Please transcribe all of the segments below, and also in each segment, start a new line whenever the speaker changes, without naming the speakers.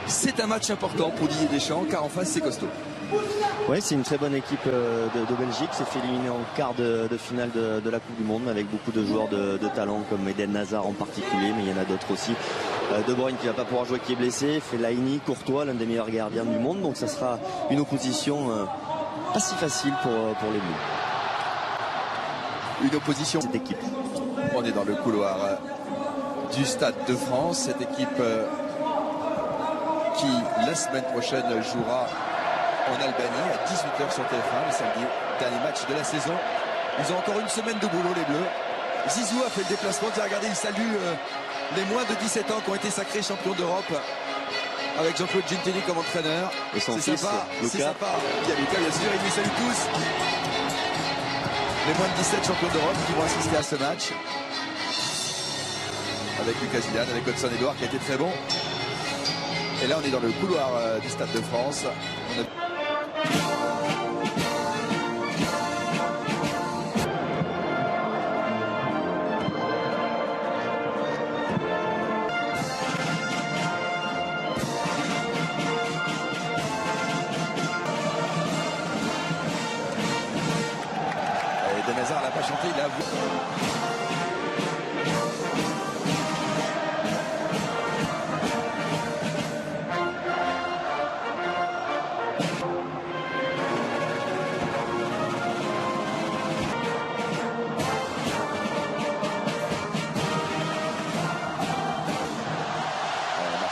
C'est un match important pour Didier Deschamps car en face c'est costaud.
Oui, c'est une très bonne équipe de Belgique. C'est fait éliminer en quart de finale de la Coupe du Monde avec beaucoup de joueurs de talent comme Eden Hazard en particulier, mais il y en a d'autres aussi. De Bruyne qui ne va pas pouvoir jouer, qui est blessé. Fellaini, Courtois, l'un des meilleurs gardiens du monde. Donc ça sera une opposition pas si facile pour les Bleus.
Une opposition.
Cette équipe.
On est dans le couloir du Stade de France. Cette équipe qui la semaine prochaine jouera en Albanie à 18h sur TF1, le samedi, dernier match de la saison. Ils ont encore une semaine de boulot, les Bleus. Zizou a fait le déplacement. Regardez, il salue les moins de 17 ans qui ont été sacrés champions d'Europe avec Jean-Claude Gintini comme entraîneur.
Et son
c'est
fils,
sympa,
Lucas.
c'est sympa. Il y a Lucas, bien sûr, il les salue tous. Les moins de 17 champions d'Europe qui vont assister à ce match. Avec Lucas Zidane, avec Hudson-Edouard qui a été très bon. Et là, on est dans le couloir du Stade de France. Eden Hazard n'a pas chanté, il a avoué.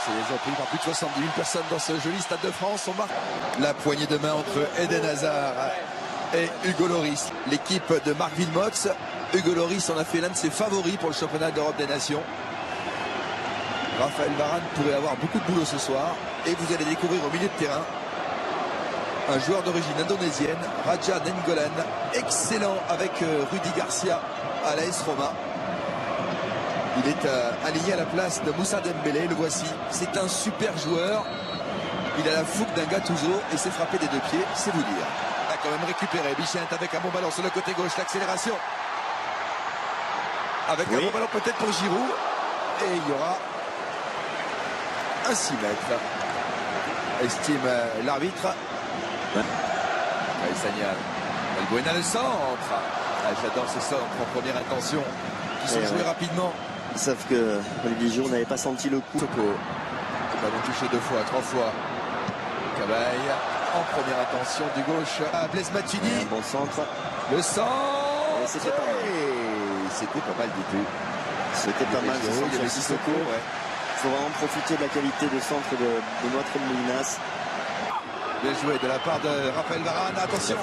Ils ont pris par plus de 70 000 personnes dans ce joli Stade de France. On marque la poignée de main entre Eden Hazard et Hugo Lloris. L'équipe de Marc Wilmots. Hugo Lloris en a fait l'un de ses favoris pour le championnat d'Europe des Nations. Raphaël Varane pourrait avoir beaucoup de boulot ce soir. Et vous allez découvrir au milieu de terrain un joueur d'origine indonésienne, Raja Nainggolan, excellent avec Rudy Garcia à l'AS Roma. Il est aligné à la place de Moussa Dembélé, le voici. C'est un super joueur. Il a la fougue d'un Gattuso et s'est frappé des deux pieds, c'est vous dire. Il a quand même récupéré. Bichent avec un bon ballon sur le côté gauche, l'accélération. Avec un bon ballon peut-être pour Giroud. Et il y aura un 6 mètres. Estime l'arbitre. Sagnal. Valbuena le centre. J'adore ce centre en première intention qui sont joués rapidement.
Sauf que Olivier Giroud n'avait pas senti le coup.
Soko. Le ballon touché 2 fois, 3 fois. Cabaye en première intention du gauche à Blaise Matuidi.
Un bon centre.
Le centre.
C'était pas mal.
C'était pas mal du tout.
C'était pas mal.
Il y avait Sissoko.
Il faut vraiment profiter de la qualité de centre de notre Moulinas.
Bien joué de la part de Raphaël Varane. Attention.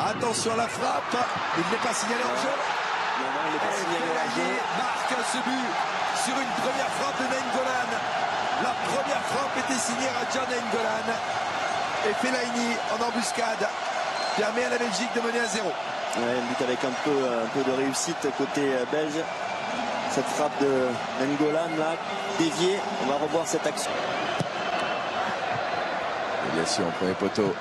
Attention à la frappe. Il n'est pas signalé en jeu.
Non, il n'est pas signalé en jeu.
Marque ce but sur une première frappe de Nainggolan. La première frappe était signée Raja Nainggolan. Et Fellaini en embuscade permet à la Belgique de mener à 0.
Ouais, un but avec un peu de réussite côté belge. Cette frappe de Nainggolan là, déviée. On va revoir cette action.
Déviation au premier poteau.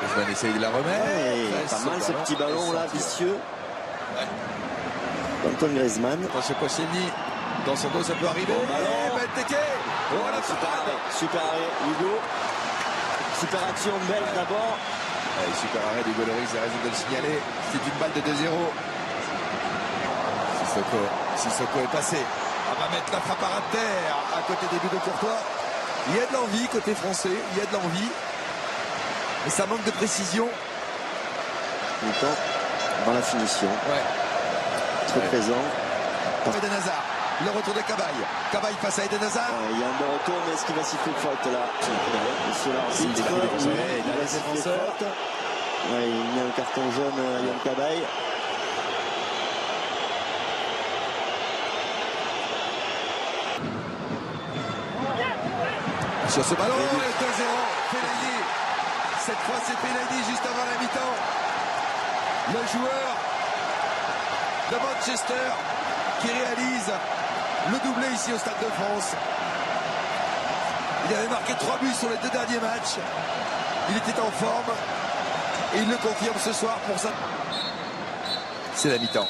Griezmann essaye de la remettre.
Pas mal ce petit ballon là, vicieux. Antoine Griezmann.
Attention Koscielny, dans son dos ça peut arriver. Benteke. Voilà,
super arrêt Hugo. Super action belge d'abord.
Super arrêt d'Hugo Lloris, il a raison de le signaler. C'est une balle de 2-0. Sissoko est passé. On va mettre la frappe à ras de terre à côté des buts de Courtois. Il y a de l'envie côté français, il y a de l'envie. Mais ça manque de précision.
Longtemps dans la finition.
Ouais.
Très présent.
Eden Hazard, le retour de Cabaye. Cabaye face à Eden Hazard.
Il y a un bon retour, mais est-ce qu'il va siffler faute là?
Il a laissé défenseur.
Ouais, il met un carton jaune à Yann Cabaye.
Sur ce ballon, 2-0, Fellaini. Cette fois, c'est Fellaini juste avant la mi-temps. Le joueur de Manchester qui réalise le doublé ici au Stade de France. Il avait marqué 3 buts sur les 2 derniers matchs. Il était en forme et il le confirme ce soir pour ça. C'est la mi-temps.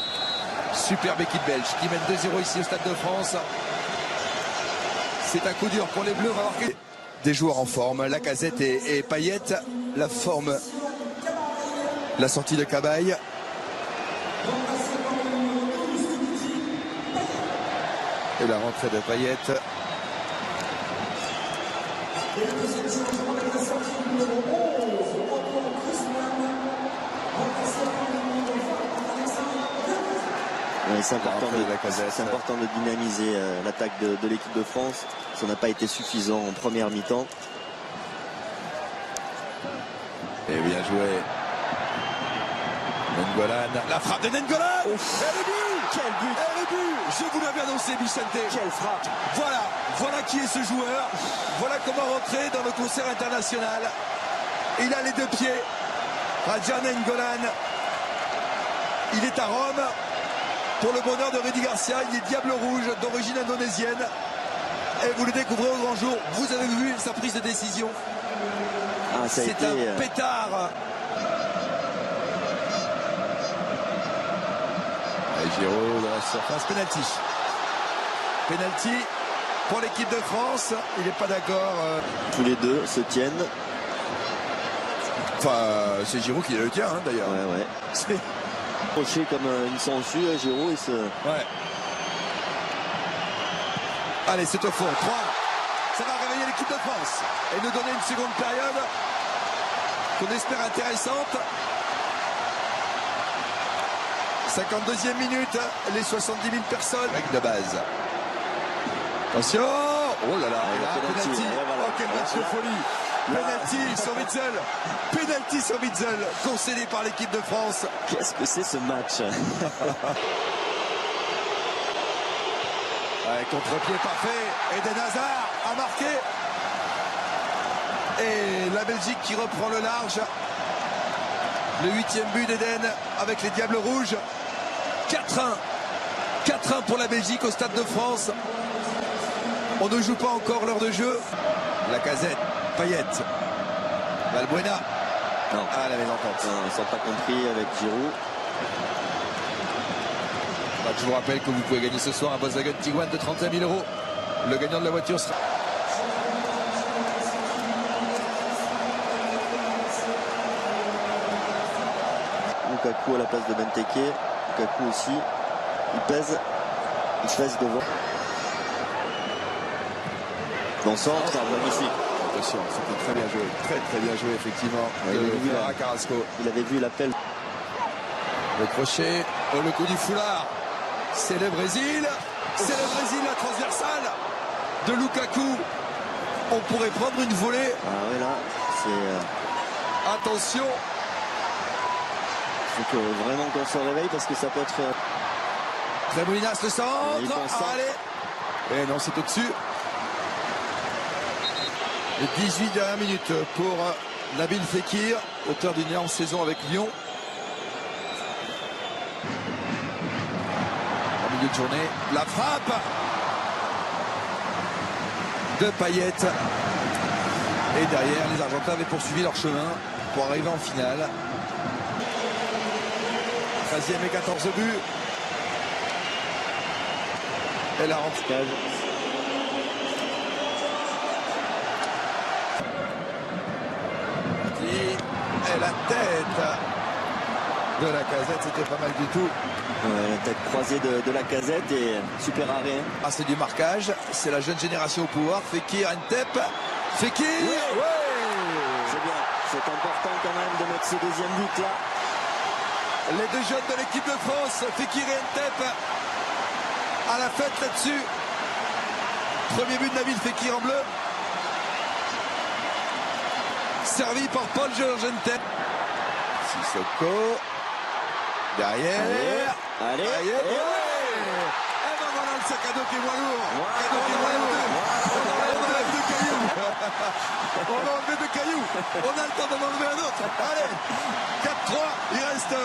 Superbe équipe belge qui mène 2-0 ici au Stade de France. C'est un coup dur pour les Bleus. On va marquer. des joueurs en forme. Lacazette et Payet. La forme, la sortie de Cabaye. Et la rentrée de Payet.
Ouais, c'est important de dynamiser l'attaque de l'équipe de France. Ça n'a pas été suffisant en première mi-temps.
Et bien joué. Nengolan. La frappe de Nengolan. Et le but.
Quel but.
Et le but. Je vous l'avais annoncé, Vicente.
Quelle frappe.
Voilà qui est ce joueur. Voilà comment rentrer dans le concert international. Il a les deux pieds. Radja Nengolan. Il est à Rome. Pour le bonheur de Rudy Garcia, il est Diable Rouge d'origine indonésienne. Et vous le découvrez au grand jour. Vous avez vu sa prise de décision.
Ah,
c'est un pétard. Et Giroud dans la surface. Penalty. Penalty pour l'équipe de France. Il n'est pas d'accord.
Tous les deux se tiennent.
Enfin, c'est Giroud qui le tient d'ailleurs.
Ouais. C'est approché comme une sangsue, Giroud.
Ouais. Allez, c'est au fond. 3. Ça va réveiller l'équipe de France et nous donner une seconde période qu'on espère intéressante. 52e minute, les 70 000 personnes. Règle de base. Attention. Oh là là, penalty. Oh, quel match de folie. Penalty sur Witzel. Penalty sur Witzel, concédé par l'équipe de France.
Qu'est-ce que c'est ce match?
Contre-pied parfait. Eden Hazard a marqué. Et la Belgique qui reprend le large. Le 8e but d'Eden avec les Diables Rouges. 4-1. 4-1 pour la Belgique au Stade de France. On ne joue pas encore l'heure de jeu. Lacazette, Payet, Valbuena.
Non.
Ah, la mésentente.
Non, ils ne sont pas compris avec Giroud.
Je vous rappelle que vous pouvez gagner ce soir un Volkswagen Tiguan de 35 000 €. Le gagnant de la voiture sera...
Lukaku à la place de Benteke. Lukaku aussi. Il pèse. Il pèse devant. Bon centre, magnifique.
Attention, c'était très bien joué. Très bien joué, effectivement.
Ouais,
Carrasco.
Il avait vu l'appel.
Le crochet. Oh, le coup du foulard. C'est le Brésil. C'est le Brésil, la transversale de Lukaku. On pourrait prendre une volée.
Ah ouais, là, c'est...
Attention.
Il faut que vraiment qu'on se réveille parce que ça peut être...
Tremolinas le centre. Allez. Et non, c'est au-dessus. Les 18 dernières minutes pour Nabil Fekir, auteur d'une énorme saison avec Lyon. En milieu de journée, la frappe de Payet. Et derrière, les Argentins avaient poursuivi leur chemin pour arriver en finale. 13e et 14 buts. Et la rentrée. Et la tête de Lacazette, c'était pas mal du tout.
Ouais, la tête croisée de Lacazette et super arrêt.
Ah, c'est du marquage, c'est la jeune génération au pouvoir. Fekir, Ntep. Fekir,
C'est bien, c'est important quand même de mettre ce deuxième but là.
Les deux jeunes de l'équipe de France, Fekir et Ntep, à la fête là-dessus. Premier but de Nabil Fekir en bleu. Servi par Paul-Georges Ntep. Sissoko. Derrière.
Allez.
Et ben voilà le sac à dos qui est moins lourd. On enlève deux cailloux. On va enlever deux cailloux. On a le temps d'en enlever un autre. Allez. 4-3. Il reste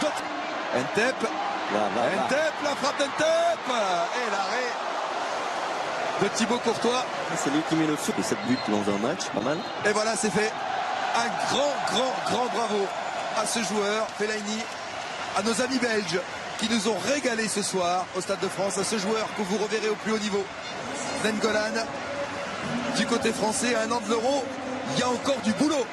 d'autres. Ntep. Ntep, la frappe d'Ntep. Et l'arrêt de Thibaut Courtois.
C'est lui qui met le feu. Et 7 buts dans un match, pas mal.
Et voilà, c'est fait. Un grand bravo à ce joueur, Fellaini, à nos amis belges qui nous ont régalé ce soir au Stade de France, à ce joueur que vous reverrez au plus haut niveau, Nengolan. du côté français à un an de l'Euro. Il y a encore du boulot.